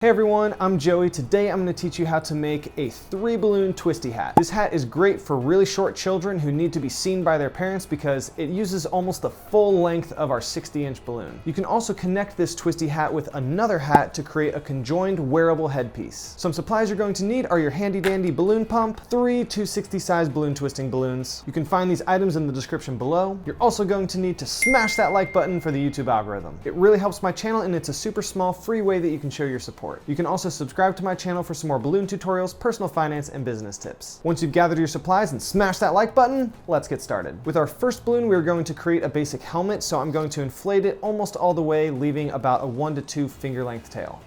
Hey everyone, I'm Joey. Today I'm going to teach you how to make a 3-balloon twisty hat. This hat is great for really short children who need to be seen by their parents because it uses almost the full length of our 60-inch balloon. You can also connect this twisty hat with another hat to create a conjoined wearable headpiece. Some supplies you're going to need are your handy dandy balloon pump, 3 260 size balloon twisting balloons. You can find these items in the description below. You're also going to need to smash that like button for the YouTube algorithm. It really helps my channel and it's a super small free way that you can show your support. You can also subscribe to my channel for some more balloon tutorials, personal finance, and business tips. Once you've gathered your supplies and smashed that like button, let's get started. With our first balloon, we're going to create a basic helmet, so I'm going to inflate it almost all the way, leaving about a 1 to 2 finger length tail.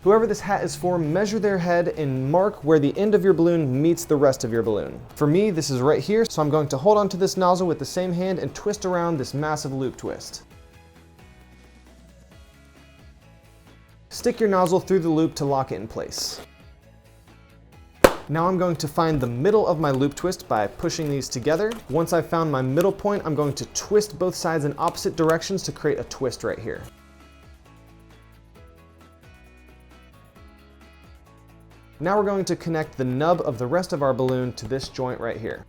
Whoever this hat is for, measure their head and mark where the end of your balloon meets the rest of your balloon. For me, this is right here, so I'm going to hold onto this nozzle with the same hand and twist around this massive loop twist. Stick your nozzle through the loop to lock it in place. Now I'm going to find the middle of my loop twist by pushing these together. Once I've found my middle point, I'm going to twist both sides in opposite directions to create a twist right here. Now we're going to connect the nub of the rest of our balloon to this joint right here.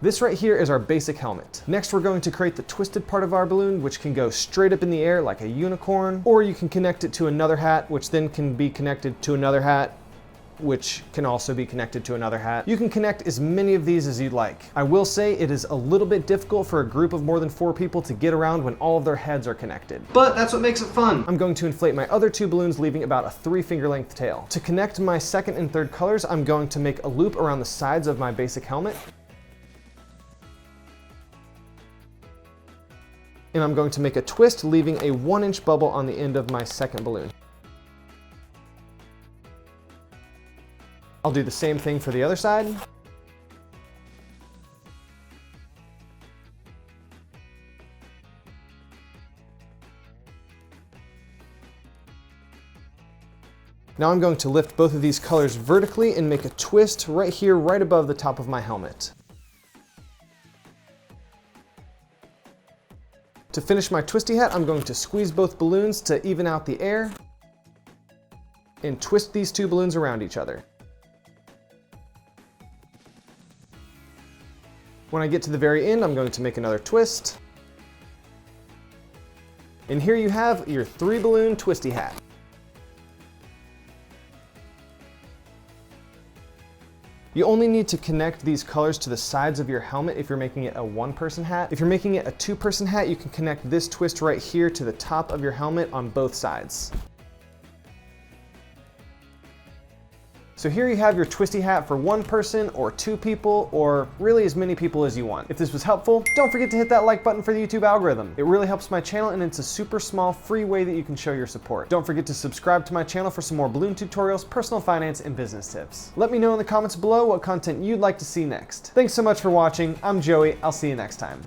This right here is our basic helmet. Next, we're going to create the twisted part of our balloon, which can go straight up in the air like a unicorn, or you can connect it to another hat, which then can be connected to another hat, which can also be connected to another hat. You can connect as many of these as you'd like. I will say it is a little bit difficult for a group of more than 4 people to get around when all of their heads are connected. But that's what makes it fun. I'm going to inflate my other 2 balloons, leaving about a 3 finger length tail. To connect my second and third colors, I'm going to make a loop around the sides of my basic helmet. And I'm going to make a twist, leaving a 1-inch bubble on the end of my second balloon. I'll do the same thing for the other side. Now I'm going to lift both of these colors vertically and make a twist right here, right above the top of my helmet. To finish my twisty hat, I'm going to squeeze both balloons to even out the air and twist these 2 balloons around each other. When I get to the very end, I'm going to make another twist. And here you have your 3-balloon twisty hat. You only need to connect these colors to the sides of your helmet if you're making it a 1-person hat. If you're making it a 2-person hat, you can connect this twist right here to the top of your helmet on both sides. So here you have your twisty hat for 1 person or 2 people, or really as many people as you want. If this was helpful, don't forget to hit that like button for the YouTube algorithm. It really helps my channel and it's a super small free way that you can show your support. Don't forget to subscribe to my channel for some more balloon tutorials, personal finance, and business tips. Let me know in the comments below what content you'd like to see next. Thanks so much for watching. I'm Joey. I'll see you next time.